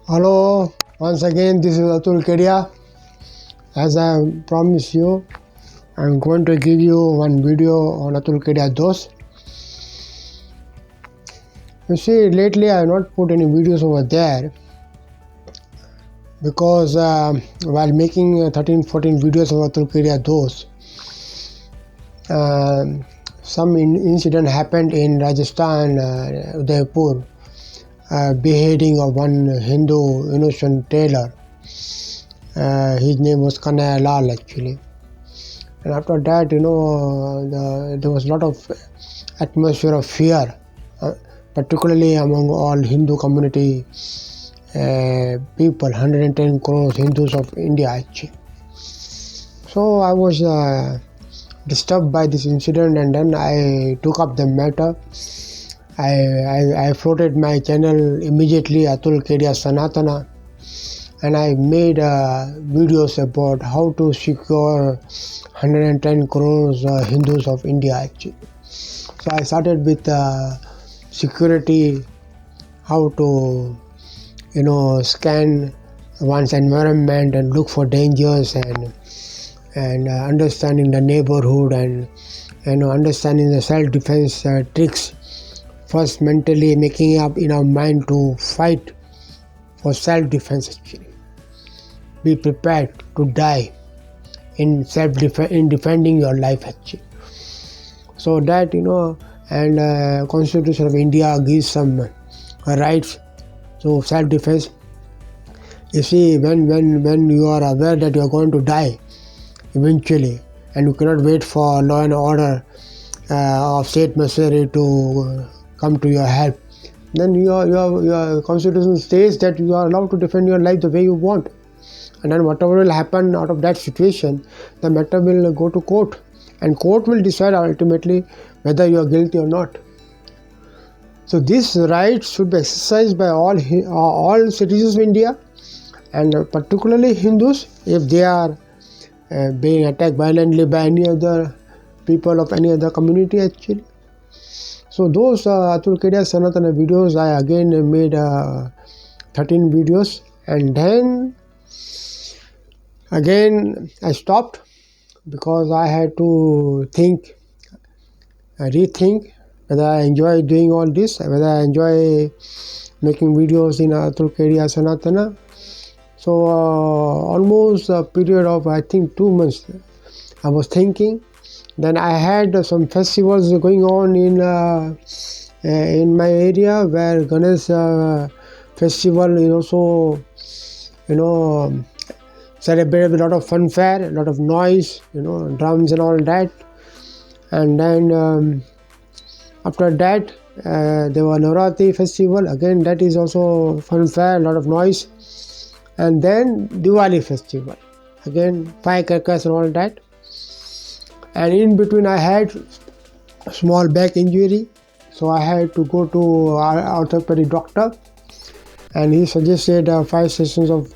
Hello, once again, this is Atule Kedia. As I promised you, I'm going to give you one video on Atule Kedia dost. You see, lately I have not put any videos over there because while making 13-14 videos of Atule Kedia dost, some incident happened in Rajasthan, Udaipur, beheading of one Hindu innocent tailor. His name was Kanaya Lal actually. And after that, there was a lot of atmosphere of fear, particularly among all Hindu community people, 110 crores Hindus of India actually. So I was disturbed by this incident, and then I took up the matter. I floated my channel immediately, Atule Kedia Sanatana, and I made videos about how to secure 110 crores Hindus of India actually. So I started with security, how to scan one's environment and look for dangers, and understanding the neighborhood, and understanding the self-defense tricks. First, mentally making up in our mind to fight for self-defense actually. Be prepared to die in defending your life actually. So that and Constitution of India gives some rights to self-defense. You see, when you are aware that you are going to die eventually, and you cannot wait for law and order of state machinery to come to your help, then your constitution states that you are allowed to defend your life the way you want. And then whatever will happen out of that situation, the matter will go to court, and court will decide ultimately whether you are guilty or not. So this right should be exercised by all citizens of India, and particularly Hindus, if they are being attacked violently by any other people of any other community actually. So those Atule Kedia Sanatana videos, I again made 13 videos, and then again I stopped because I had to rethink whether I enjoy doing all this, whether I enjoy making videos in Atule Kedia Sanatana. So almost a period of I think 2 months I was thinking. Then I had some festivals going on in my area, where Ganesh festival is also celebrated with a lot of funfair, a lot of noise, drums and all that. And then after that there was Navratri festival, again that is also funfair, a lot of noise. And then Diwali festival, again firecrackers and all that. And in between I had a small back injury, so I had to go to our orthopedic doctor, and he suggested 5 sessions of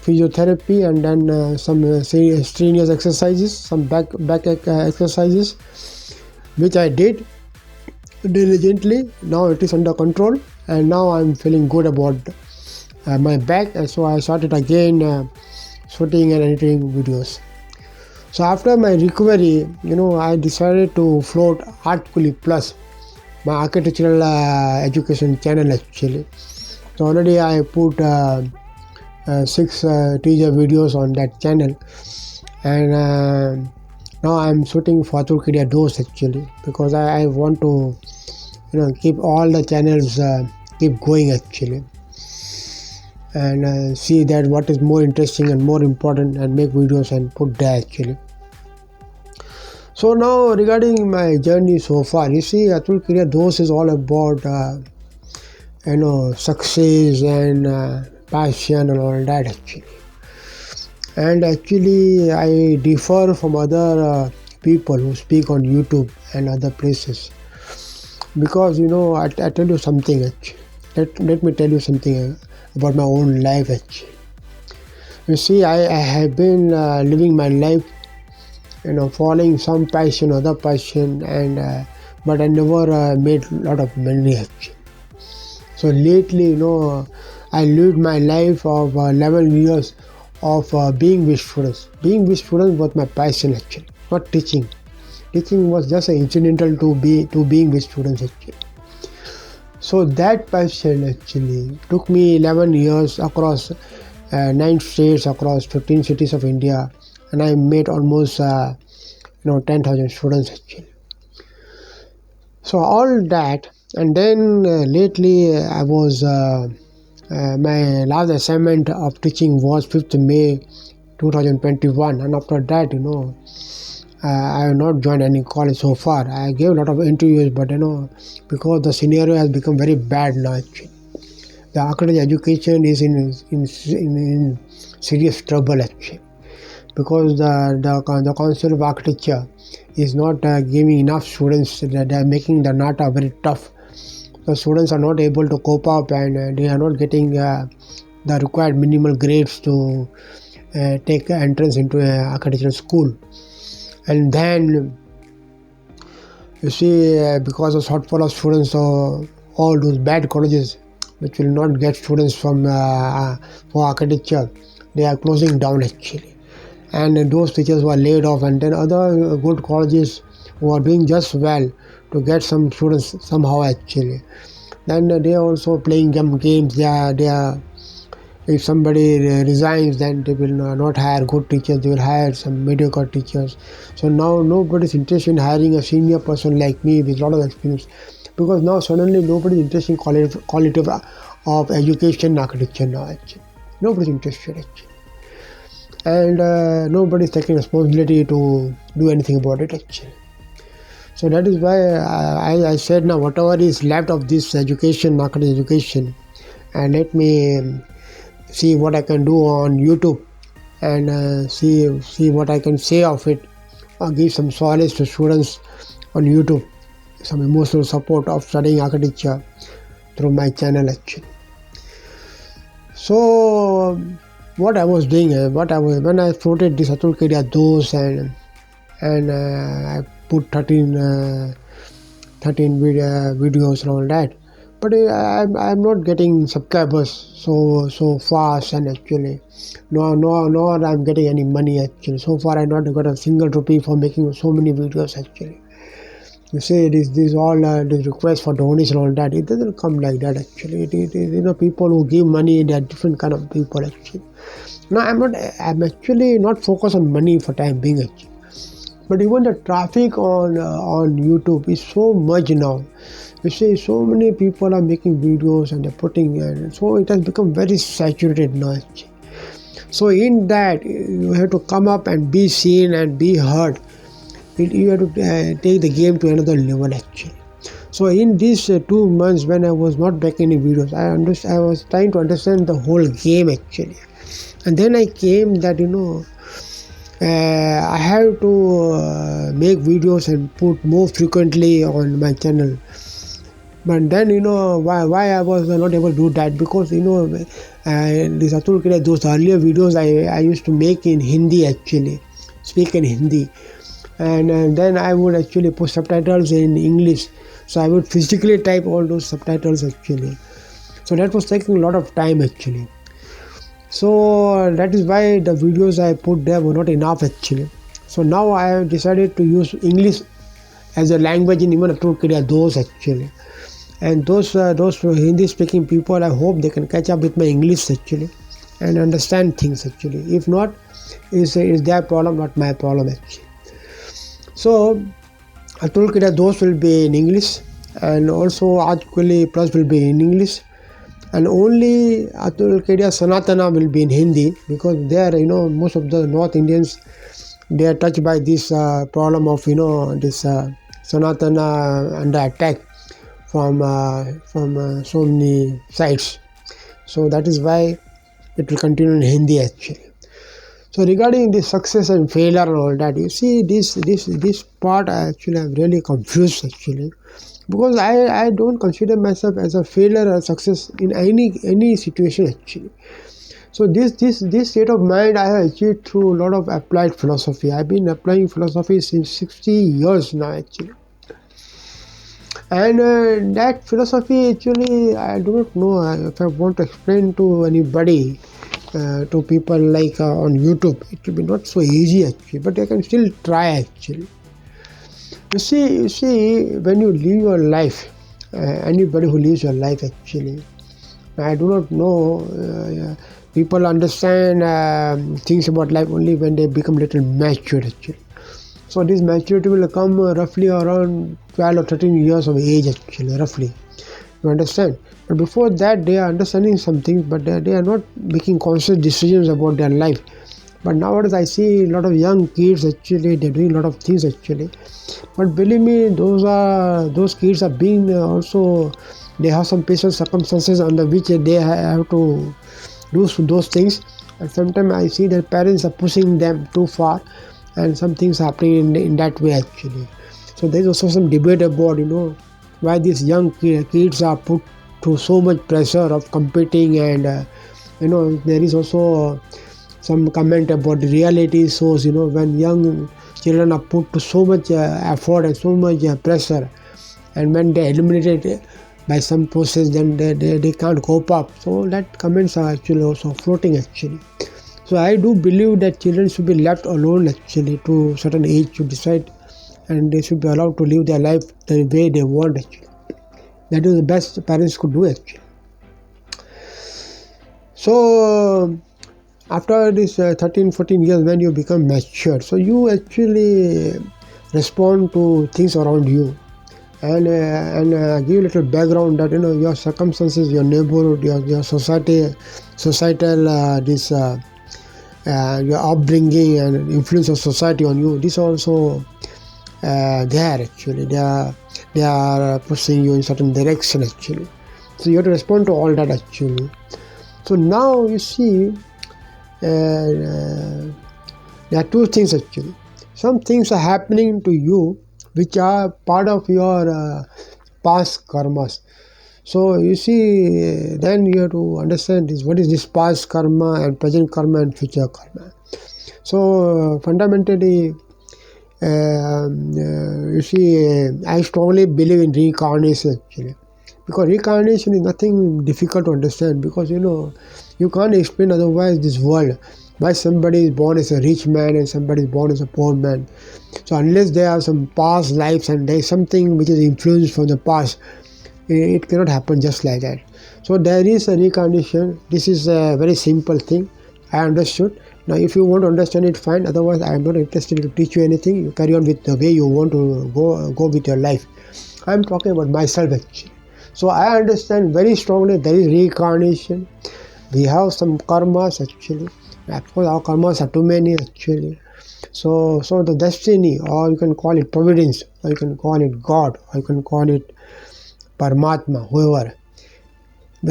physiotherapy, and then some strenuous exercises, some back exercises, which I did diligently. Now it is under control, and now I'm feeling good about my back, and so I started again shooting and editing videos. So after my recovery, I decided to float Atule Plus, my architectural education channel actually. So already I put 6 teaser videos on that channel, and now I'm shooting for Atule Kedia dost actually, because I want to keep all the channels keep going actually, and see that what is more interesting and more important, and make videos and put there actually. So now regarding my journey so far, you see, Atule Kedia dost is all about success and passion and all that actually. And actually I differ from other people who speak on YouTube and other places, because I tell you something actually. Let me tell you something about my own life actually. You see, I have been living my life following some passion, other passion, and but I never made a lot of money actually. So lately, I lived my life of 11 years of being with students. Being with students was my passion actually, not teaching. Teaching was just an incidental to being with students actually. So that passion actually took me 11 years across 9 states, across 15 cities of India, and I met almost 10,000 students actually. So all that, and then lately I was my last assignment of teaching was 5th May 2021, and after that, I have not joined any college so far. I gave a lot of interviews, but because the scenario has become very bad now actually. The architecture education is in serious trouble actually, because the concept of architecture is not giving enough students. That they are making the NATA very tough. The students are not able to cope up, and they are not getting the required minimal grades to take entrance into an architectural school. And then you see, because of shortfall of students, so all those bad colleges which will not get students from for architecture, they are closing down actually. And those teachers were laid off, and then other good colleges who are doing just well to get some students somehow actually. Then they are also playing games. They are if somebody resigns, then they will not hire good teachers. They will hire some mediocre teachers. So now nobody is interested in hiring a senior person like me with a lot of experience, because now suddenly nobody is interested in quality of education in architecture now actually. Nobody is interested actually. And nobody is taking responsibility to do anything about it actually. So that is why I said, now whatever is left of this education, architecture education, and let me see what I can do on YouTube, and see what I can say of it, or give some solace to students on YouTube, some emotional support of studying architecture through my channel actually. So what I was doing, when I floated this Atule Kedia dost, and I put 13 videos and all that, but I'm not getting subscribers so fast, and actually nor I'm getting any money actually. So far I not got a single rupee for making so many videos actually. You say this all this request for donation and all that, it doesn't come like that actually. It is people who give money, they are different kind of people actually. No, I'm actually not focused on money for time being actually. But even the traffic on YouTube is so much now. You see, so many people are making videos and they're putting, so it has become very saturated now actually. So in that, you have to come up and be seen and be heard. You have to take the game to another level actually. So in these 2 months when I was not making any videos, I was trying to understand the whole game actually. And then I came that I have to make videos and put more frequently on my channel. But then why I was not able to do that, because this Atule Kedia, those earlier videos I used to make in Hindi actually, speak in Hindi, and then I would actually put subtitles in English. So I would physically type all those subtitles actually. So that was taking a lot of time actually. So that is why the videos I put there were not enough actually. So now I have decided to use English as a language in even Atule Kedia dost actually. And those Hindi speaking people, I hope they can catch up with my English actually and understand things actually. If not, it's their problem, not my problem actually. So Atule Kedia dost will be in English, and also Atule Plus will be in English, and only Atule Kedia Sanatana will be in Hindi, because there most of the North Indians, they are touched by this problem of this Sanatana under attack from so many sides. So that is why it will continue in Hindi actually. So regarding the success and failure and all that, you see this part I actually am really confused actually, because I don't consider myself as a failure or success in any situation actually. So this state of mind I have achieved through a lot of applied philosophy. I've been applying philosophy since 60 years now actually. And that philosophy actually, I do not know if I want to explain to anybody, to people like on YouTube. It will be not so easy actually, but I can still try actually. You see, when you live your life, anybody who lives your life actually, I do not know. People understand things about life only when they become little mature actually. So this maturity will come roughly around 12 or 13 years of age actually, roughly. You understand? But before that, they are understanding some things, but they are not making conscious decisions about their life. But nowadays, I see a lot of young kids actually, they're doing a lot of things actually. But believe me, those kids are being also, they have some special circumstances under which they have to do those things. And sometimes I see their parents are pushing them too far, and some things happening in that way actually. So there's also some debate about why these young kids are put to so much pressure of competing, and there is also some comment about the reality shows, when young children are put to so much effort and so much pressure, and when they eliminated by some process, then they can't cope up. So that comments are actually also floating actually. So I do believe that children should be left alone actually to certain age to decide, and they should be allowed to live their life the way they want actually. That is the best parents could do actually. So after this 13, 14 years, when you become mature, so you actually respond to things around you, and give a little background that your circumstances, your neighborhood, your societal your upbringing and influence of society on you. This also there actually, they are pushing you in certain direction actually. So you have to respond to all that actually. So now you see, there are two things actually. Some things are happening to you which are part of your past karmas. So you see, then you have to understand this. What is this past karma and present karma and future karma? So fundamentally, you see, I strongly believe in reincarnation actually, because reincarnation is nothing difficult to understand, because you can't explain otherwise this world, why somebody is born as a rich man and somebody is born as a poor man. So unless there are some past lives and there is something which is influenced from the past, it cannot happen just like that. So there is a reincarnation. This is a very simple thing. I understood. Now if you want to understand it, fine. Otherwise, I am not interested to teach you anything. You carry on with the way you want to go with your life. I am talking about myself actually. So I understand very strongly there is reincarnation. We have some karmas actually. Of course, our karmas are too many actually. So the destiny, or you can call it providence, or you can call it God, or you can call it Paramatma, whoever.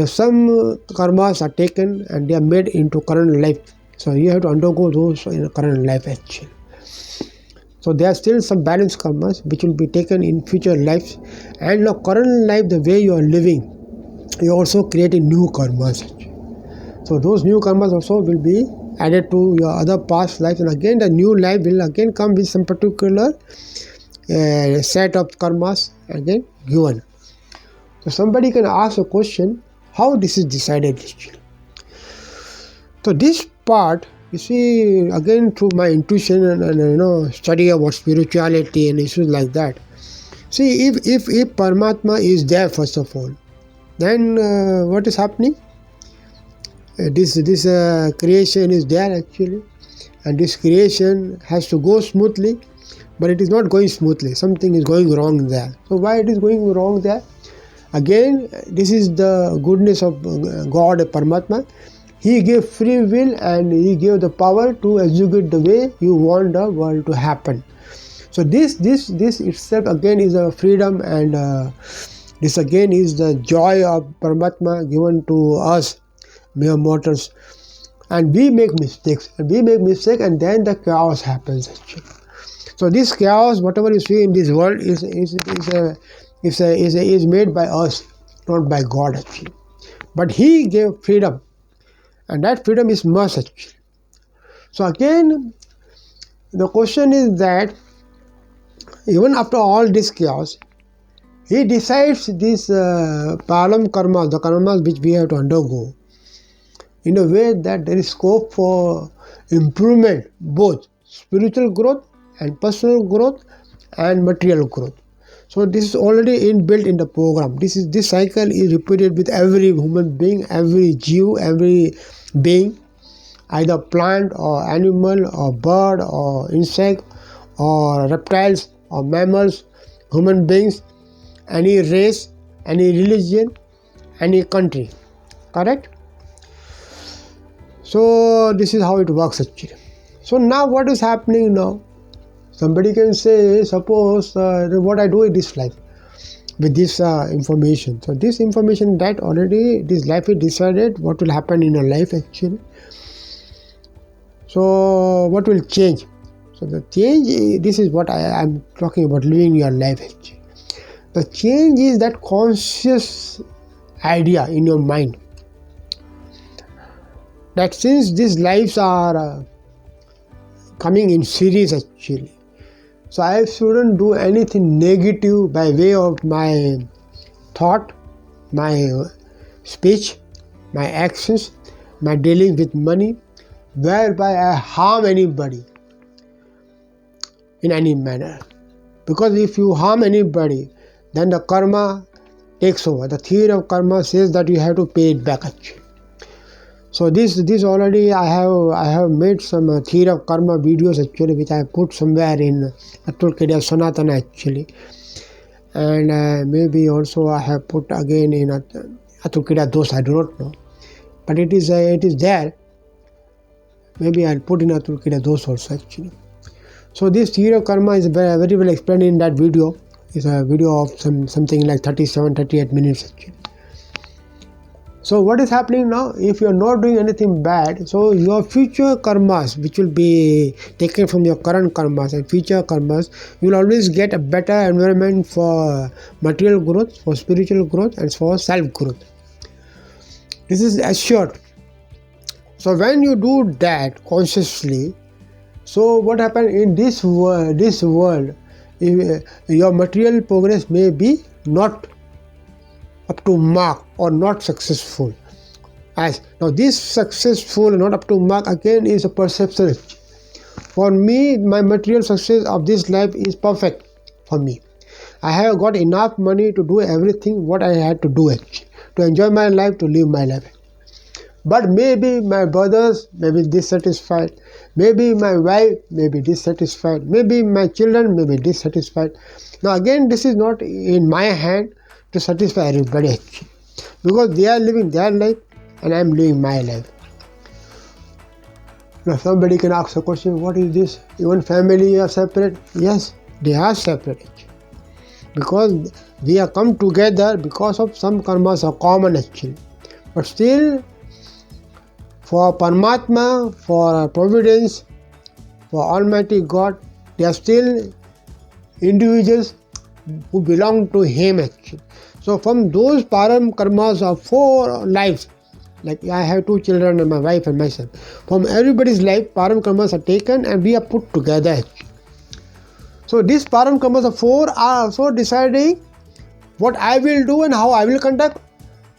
Some karmas are taken and they are made into current life. So you have to undergo those in a current life actually. So there are still some balanced karmas which will be taken in future lives. And now current life, the way you are living, you are also creating new karmas actually. So those new karmas also will be added to your other past lives, and again the new life will again come with some particular set of karmas again given. So somebody can ask a question, how this is decided actually. So this part, you see, again through my intuition and study about spirituality and issues like that. See, if Paramatma is there first of all, then what is happening? This creation is there actually, and this creation has to go smoothly, but it is not going smoothly. Something is going wrong there. So why it is going wrong there? Again, this is the goodness of God, Paramatma. He gave free will and He gave the power to execute the way you want the world to happen. So this itself again is a freedom, and this again is the joy of Paramatma given to us mere mortals. And we make mistakes, and then the chaos happens actually. So this chaos, whatever you see in this world, is made by us, not by God actually. But He gave freedom, and that freedom is mercy actually. So again, the question is that even after all this chaos, he decides this param karma, the karmas which we have to undergo, in a way that there is scope for improvement, both spiritual growth and personal growth and material growth. So this is already inbuilt in the program. This cycle is repeated with every human being, every Jew, every being, either plant or animal or bird or insect or reptiles or mammals, human beings, any race, any religion, any country. Correct? So this is how it works actually. So now what is happening now? Somebody can say, suppose what I do in this life with this information. So this information that already this life is decided what will happen in your life actually. So what will change? So the change, this is what I am talking about, living your life actually. The change is that conscious idea in your mind that since these lives are coming in series actually, so I shouldn't do anything negative by way of my thought, my speech, my actions, my dealing with money, whereby I harm anybody in any manner. Because if you harm anybody, then the karma takes over. The theory of karma says that you have to pay it back actually. So this already I have made some theory of karma videos actually, which I put somewhere in Atule Kedia Sanatana actually, and maybe also I have put again in Atule Kedia dost, I do not know, but it is there. Maybe I'll put in Atule Kedia dost also actually. So this theory of karma is very, very well explained in that video. It's a video of something like 37-38 minutes actually. So what is happening now? If you are not doing anything bad, so your future karmas, which will be taken from your current karmas and future karmas, you will always get a better environment for material growth, for spiritual growth, and for self growth. This is assured. So when you do that consciously, so what happens in this world? Your material progress may be not up to mark or not successful. As now this successful not up to mark again is a perception. For me, my material success of this life is perfect for me. I have got enough money to do everything what I had to do actually, to enjoy my life, to live my life. But maybe my brothers may be dissatisfied, maybe my wife may be dissatisfied, maybe my children may be dissatisfied. Now again, this is not in my hand to satisfy everybody actually, because they are living their life and I am living my life. Now somebody can ask a question, what is this? Even family are separate? Yes, they are separate actually, because we have come together because of some karmas are common actually. But still, for Paramatma, for Providence, for Almighty God, they are still individuals who belong to Him actually. So from those param karmas of 4 lives, like I have 2 children and my wife and myself, from everybody's life param karmas are taken and we are put together. So these param karmas of 4 are also deciding what I will do and how I will conduct,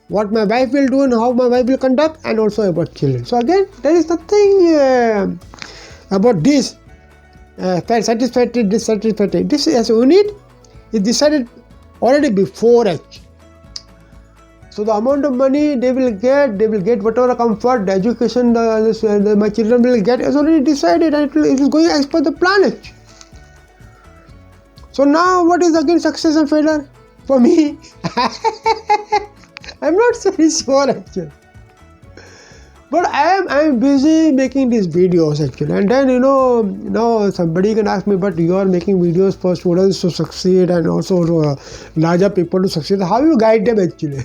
what my wife will do and how my wife will conduct, and also about children. So again, there is nothing about this satisfactory, dissatisfactory. This as unit is decided already before actually. So the amount of money they will get whatever comfort, the education my children will get is already decided, and it is going as per the plan actually. So now what is again success and failure for me? I'm not very sure actually. But I am busy making these videos actually, and then now somebody can ask me, but you are making videos for students to succeed and also to, larger people to succeed. How you guide them actually?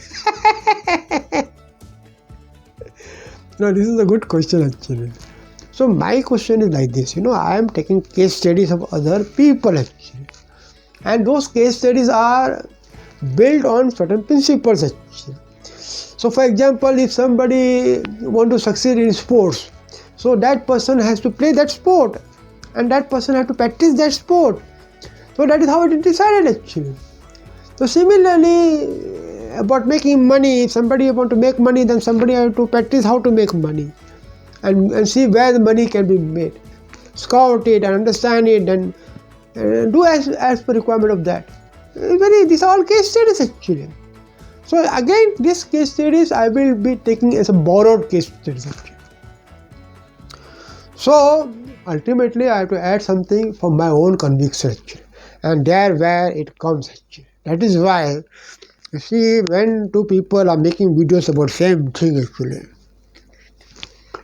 No, this is a good question actually. So my question is like this, I am taking case studies of other people actually, and those case studies are built on certain principles actually. So for example, if somebody want to succeed in sports, so that person has to play that sport and that person has to practice that sport. So that is how it is decided actually. So similarly, about making money, if somebody want to make money, then somebody have to practice how to make money and see where the money can be made. Scout it and understand it and do as per requirement of that. These are all case studies actually. So again, this case studies I will be taking as a borrowed case studies actually. So ultimately I have to add something from my own conviction actually, and there where it comes actually. That is why you see when two people are making videos about same thing actually,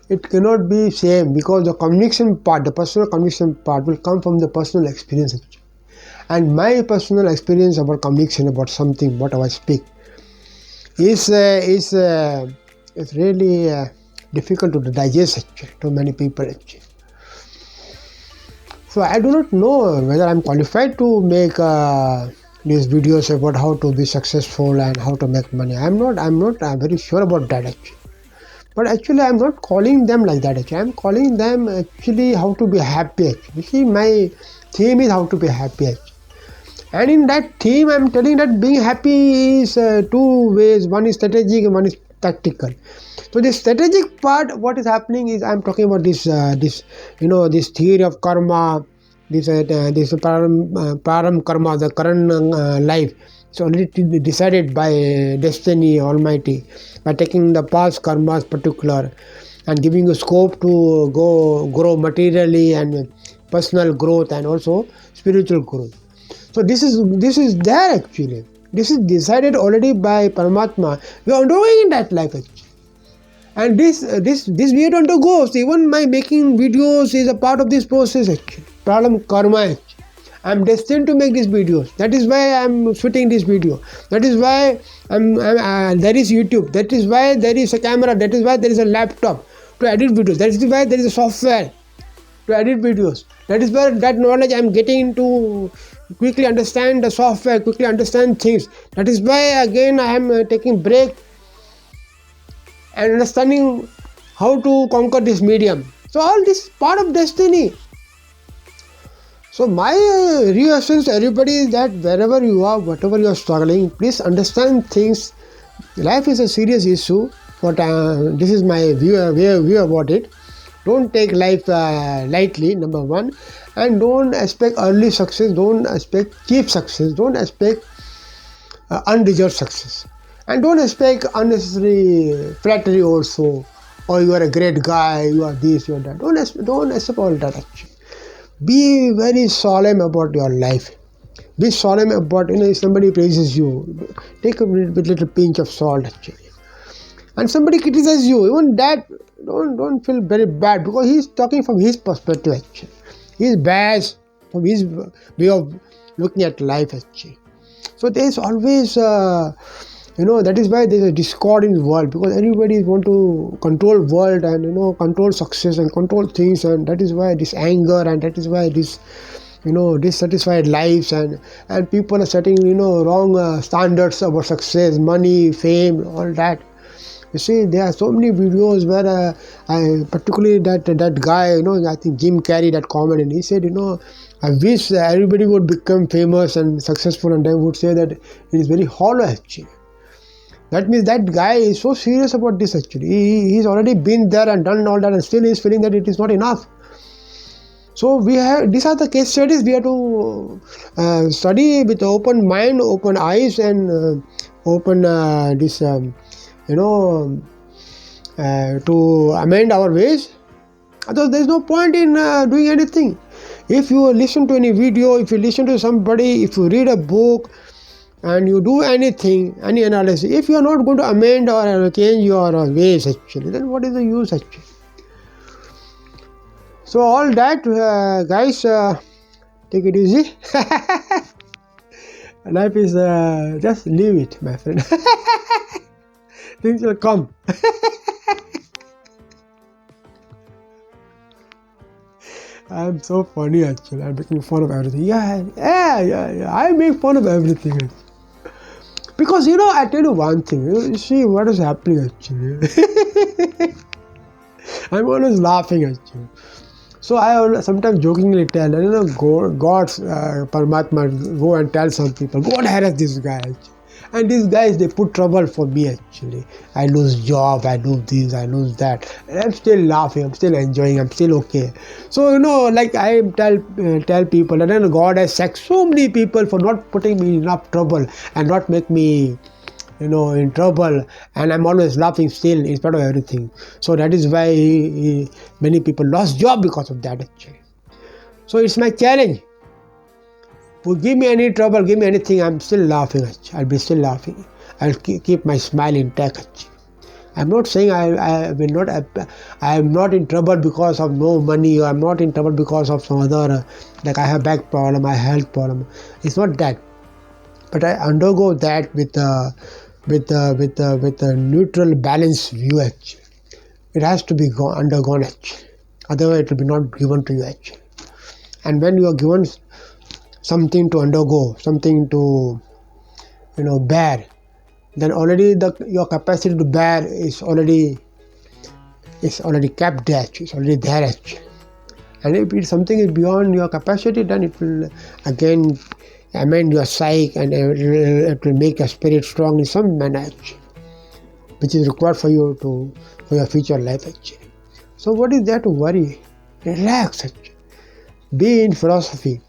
it cannot be same because the conviction part, the personal conviction part will come from the personal experience actually. And my personal experience about conviction about something, what I speak, is really difficult to digest actually to many people actually. So I do not know whether I'm qualified to make these videos about how to be successful and how to make money. I'm very sure about that actually. But actually I'm not calling them like that actually. I'm calling them actually how to be happy actually. You see, my theme is how to be happy actually. And in that theme, I'm telling that being happy is two ways. One is strategic and one is tactical. So the strategic part, what is happening is I'm talking about this theory of karma, this param karma, the current life. It's already decided by destiny Almighty by taking the past karmas particular and giving you scope to grow materially and personal growth and also spiritual growth. So this is there actually. This is decided already by Paramatma. We are doing in that life actually. And this we don't go. So even my making videos is a part of this process actually. Problem karma actually. I'm destined to make these videos. That is why I'm shooting this video. That is why there is YouTube. That is why there is a camera. That is why there is a laptop to edit videos. That is why there is a software to edit videos. That is where that knowledge I'm getting to quickly understand the software, quickly understand things. That is why again I am taking break and understanding how to conquer this medium. So all this part of destiny. So my reassurance to everybody is that wherever you are, whatever you are struggling, please understand things. Life is a serious issue. But this is my view about it. Don't take life lightly, number one, and don't expect early success, don't expect cheap success, don't expect undeserved success, and don't expect unnecessary flattery also, or you are a great guy, you are this, you are that. Don't accept all that actually. Be very solemn about your life. Be solemn about, if somebody praises you, take a little pinch of salt actually. And somebody criticizes you, even that, don't feel very bad because he's talking from his perspective actually. He's biased from his way of looking at life actually. So there's always that is why there's a discord in the world, because everybody want to control world and control success and control things, and that is why this anger, and that is why this dissatisfied lives, and people are setting wrong standards about success, money, fame, all that. You see, there are so many videos where I particularly that guy, I think Jim Carrey, that comedian, he said, I wish everybody would become famous and successful, and then would say that it is very hollow actually. That means that guy is so serious about this actually. He's already been there and done all that, and still he's feeling that it is not enough. So these are the case studies we have to study with open mind, open eyes, and open to amend our ways. Otherwise, there is no point in doing anything. If you listen to any video, if you listen to somebody, if you read a book, and you do anything, any analysis, if you are not going to amend or change your ways actually, then what is the use actually? So all that, guys, take it easy. Life is just leave it, my friend. Things will come. I'm so funny actually. I'm making fun of everything. Yeah. I make fun of everything. Because I tell you one thing. You see what is happening actually. I'm always laughing actually. So I sometimes jokingly tell, God's Paramatma, go and tell some people, go and harass this guy. And these guys, they put trouble for me actually. I lose job, I lose this, I lose that. And I'm still laughing, I'm still enjoying, I'm still okay. So, like I tell people, and then God has sacked so many people for not putting me enough trouble and not make me in trouble, and I'm always laughing still in spite of everything. So that is why many people lost job because of that actually. So it's my challenge. Give me any trouble, give me anything, I'm still laughing actually. I'll be still laughing. I'll keep my smile intact actually. I'm not saying I will not. I am not in trouble because of no money, or I'm not in trouble because of some other, like I have back problem, I have health problem. It's not that, but I undergo that with a neutral, balanced view actually. It has to be undergone actually. Otherwise, it will be not given to you actually. And when you are given something to undergo, something to bear, then already your capacity to bear is already kept there. It's already there actually. And if something is beyond your capacity, then it will again amend your psyche, and it will make your spirit strong in some manner actually, which is required for you for your future life actually. So what is there to worry? Relax actually. Be in philosophy.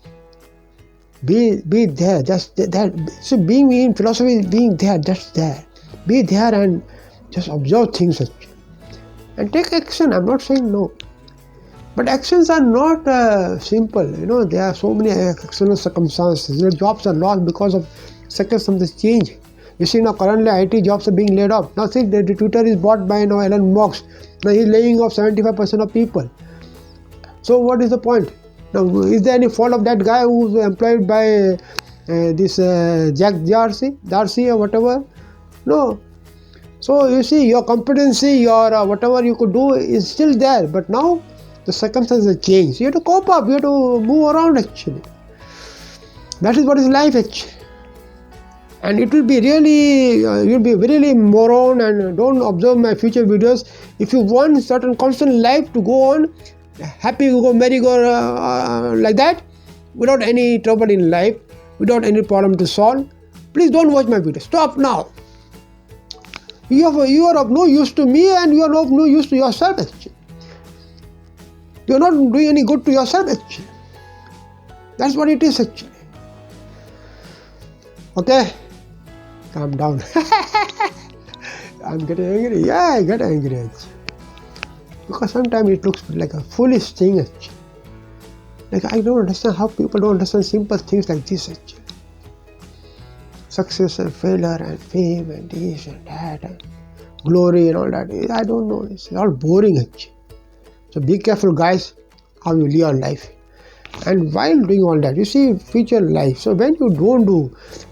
Be there, just that. So being in philosophy is being there, just there. Be there and just observe things actually. And take action. I'm not saying no. But actions are not simple. There are so many external circumstances. Your jobs are lost because of circumstances change. You see now currently IT jobs are being laid off. Now see the Twitter is bought by Elon Musk. Now he's laying off 75% of people. So what is the point? Now is there any fault of that guy who's employed by this Jack Darcy or whatever? No. So you see your competency, your whatever you could do is still there. But now the circumstances change. You have to cope up. You have to move around actually. That is what is life actually. And it will be really, you'll be really moron, and don't observe my future videos. If you want certain constant life to go on, happy go merry go like that, without any trouble in life, without any problem to solve, please don't watch my video. Stop now. You are of no use to me, and you are of no use to yourself actually. You are not doing any good to yourself actually. That's what it is actually. Okay, calm down. I'm getting angry. Yeah, I get angry actually. Because sometimes it looks like a foolish thing actually. Like I don't understand how people don't understand simple things like this actually. Success and failure and fame and this and that and glory and all that. I don't know. It's all boring actually. So be careful guys how you live your life. And while doing all that, you see future life. So when you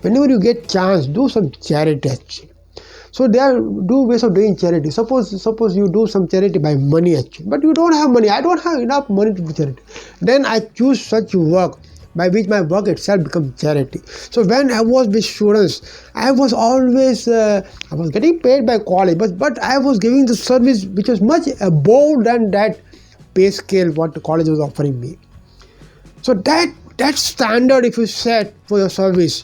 whenever you get chance, do some charity actually. So there are ways of doing charity. Suppose you do some charity by money actually, but you don't have money. I don't have enough money to do charity. Then I choose such work by which my work itself becomes charity. So when I was with students, I was always I was getting paid by college, but I was giving the service which was much above than that pay scale what the college was offering me. So that standard, if you set for your service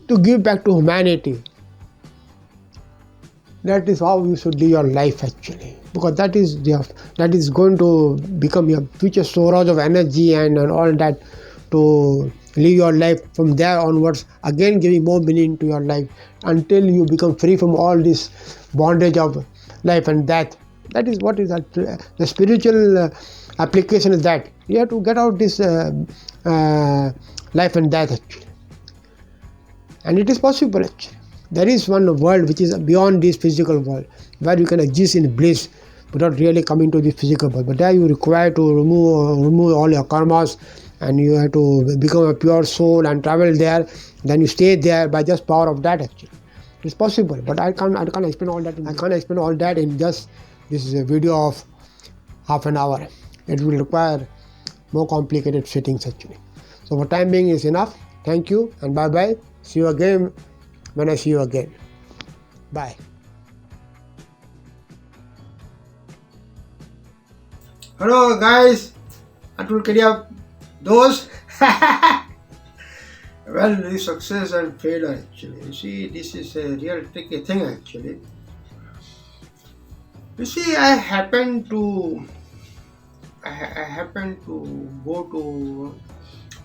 to give back to humanity, that is how you should live your life actually, because that is going to become your future storage of energy and all that, to live your life from there onwards, again giving more meaning to your life until you become free from all this bondage of life and death. That is what is the spiritual application is that you have to get out this life and death actually, and it is possible actually. There is one world which is beyond this physical world, where you can exist in bliss without really coming to this physical world. But there you require to remove all your karmas, and you have to become a pure soul and travel there. Then you stay there by just power of that actually. It's possible, but I can't explain all that. I can't explain all that in just this video of half an hour. It will require more complicated settings actually. So for time being is enough. Thank you and bye bye. See you again when I see you again. Bye. Hello guys, Atule, Kedia, those. Well, the success and failure actually. You see, this is a real tricky thing actually. You see, I happened to go to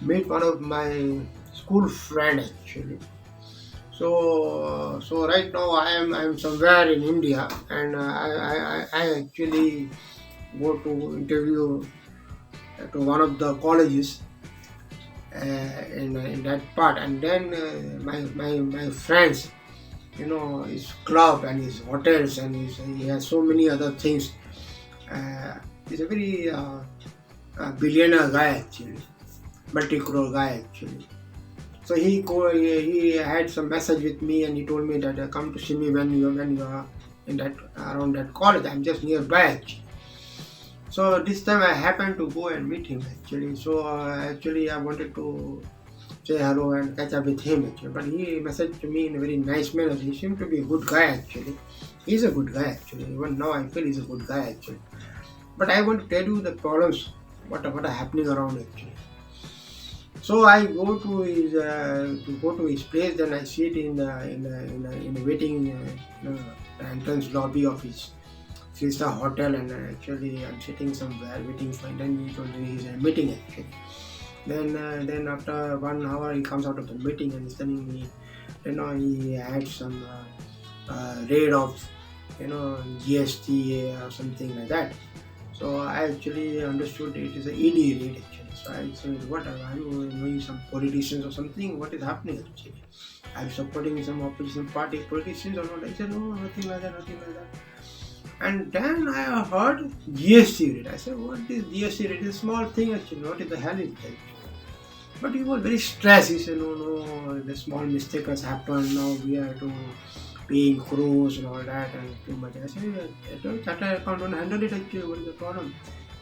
meet one of my school friend actually. So right now I'm somewhere in India, and I actually go to interview to one of the colleges in that part, and then my friends, his club and his hotels, and he has so many other things. He's a very billionaire guy actually, multi-crore guy actually. So he had some message with me, and he told me that come to see me when you are in that around that college. I'm just nearby actually. So this time I happened to go and meet him actually. So actually I wanted to say hello and catch up with him actually. But he messaged to me in a very nice manner. He seemed to be a good guy actually. He's a good guy actually. Even now I feel he's a good guy actually. But I want to tell you the problems what are happening around actually. So I go to his place. Then I sit in a waiting the entrance lobby of his three-star hotel, and actually I'm sitting somewhere waiting for him. Then he told me he's in a meeting actually. Then after 1 hour he comes out of the meeting and he's telling me, he had some raid of GST or something like that. So I actually understood it is a ED raid actually. So I said, what are you knowing some politicians or something? What is happening actually? I'm supporting some opposition party politicians or not? I said, no, nothing like that, nothing like that. And then I heard GST rate. I said, what is GST rate? It's a small thing actually. What is the hell is that? But he was very stressed. He said, no, the small mistake has happened. Now we have to pay in crores and all that and too much. I said, charter account don't handle it actually. What is the problem?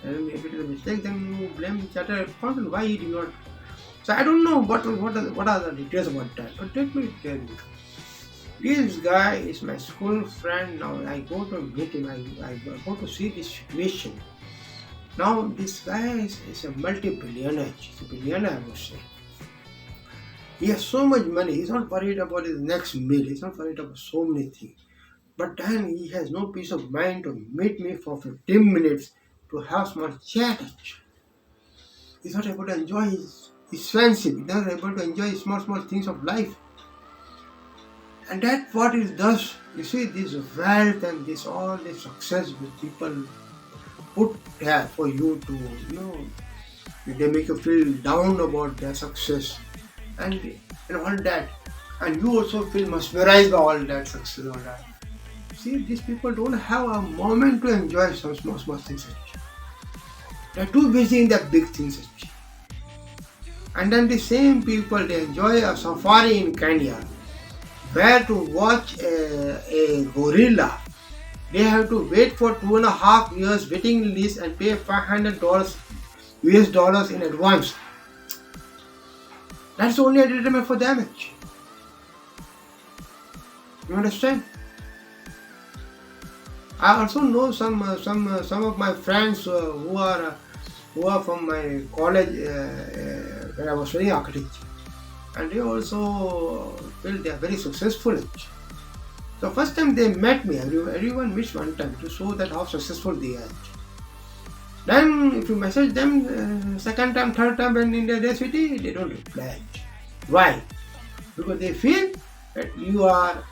And if it is a mistake, then you blame the charter accountant. Why he did not? So I don't know what are the details about that. But let me tell you. This guy is my school friend. Now I go to meet him. I go to see this situation. Now this guy is a multi-billionaire. He's a billionaire, I would say. He has so much money. He's not worried about his next meal. He's not worried about so many things. But then he has no peace of mind to meet me for 15 minutes to have small chat. He's not able to enjoy his friendship. He's not able to enjoy small things of life. And that's what it does. You see, this wealth and all this success which people put there for you to, they make you feel down about their success and all that. And you also feel mesmerized by all that success and all that. See, these people don't have a moment to enjoy some small things. They're too busy in their big things. And then the same people, they enjoy a safari in Kenya, where to watch a gorilla. They have to wait for 2.5 years waiting list and pay $500 US dollars in advance. That's the only entertainment for them. You understand? I also know some of my friends who are from my college where I was studying architecture, and they also feel they are very successful. So first time they met me, everyone meets one time to show that how successful they are. Then if you message them second time, third time when in their city, they don't reply. Why? Because they feel that you are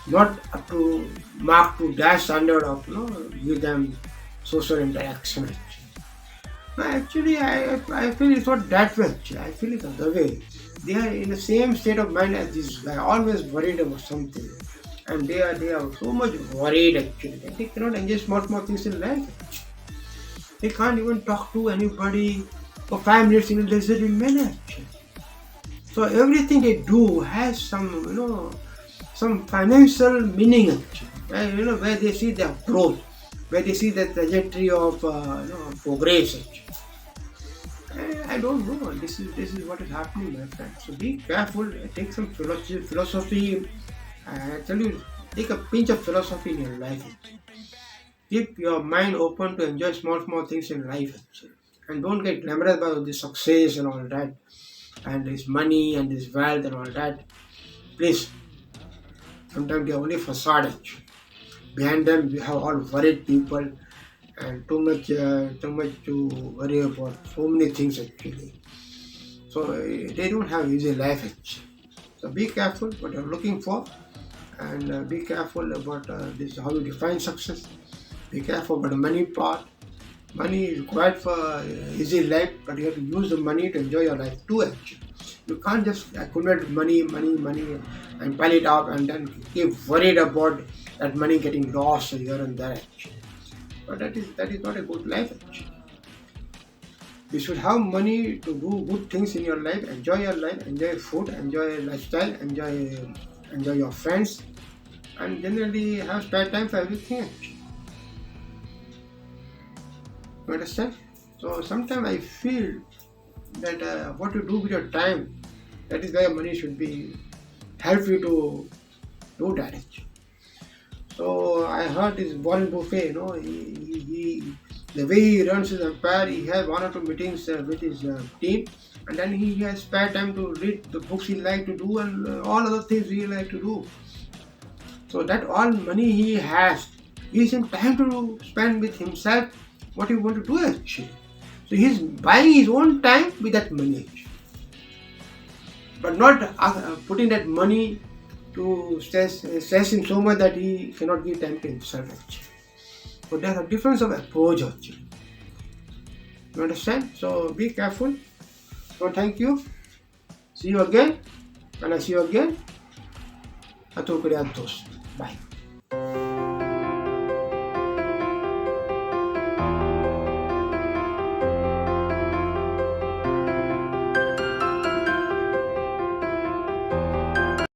not up to mark to their standard of with them social interaction. Actually, I feel it's not that way. Actually, I feel it's the other way. They are in the same state of mind as this guy, always worried about something, and they are so much worried actually that they cannot enjoy small things in life. They can't even talk to anybody for 5 minutes in a leisurely manner. Actually. So everything they do has some financial meaning actually, where they see their growth, where they see the trajectory of progress actually. I don't know. This is what is happening, my friend. So be careful. Take some philosophy. I tell you, take a pinch of philosophy in your life. Keep your mind open to enjoy small things in life, actually. And don't get glamorous about this success and all that, and this money and this wealth and all that. Please, sometimes they are only facade actually. Behind them, we have all worried people and too much to worry about so many things actually. So they don't have easy life actually. So be careful what you're looking for, and be careful about this how you define success. Be careful about the money part. Money is required for easy life, but you have to use the money to enjoy your life too actually. You can't just accumulate money and pile it up and then keep worried about that money getting lost here and there actually. But that is not a good life actually. You should have money to do good things in your life, enjoy food, enjoy lifestyle, enjoy your friends, and generally have spare time for everything. You understand? So sometimes I feel that what you do with your time, that is where money should be help you to do that. So I heard this Warren Buffet, the way he runs his empire, he has one or two meetings with his team, and then he has spare time to read the books he like to do and all other things he like to do. So that all money he has, gives him time to spend with himself what he want to do actually. So he's buying his own time with that money, but not putting that money to stress him so much that he cannot give time to himself actually. So there's a difference of approach actually. You understand? So be careful. So thank you. See you again. When I see you again, Atule, dost. Bye.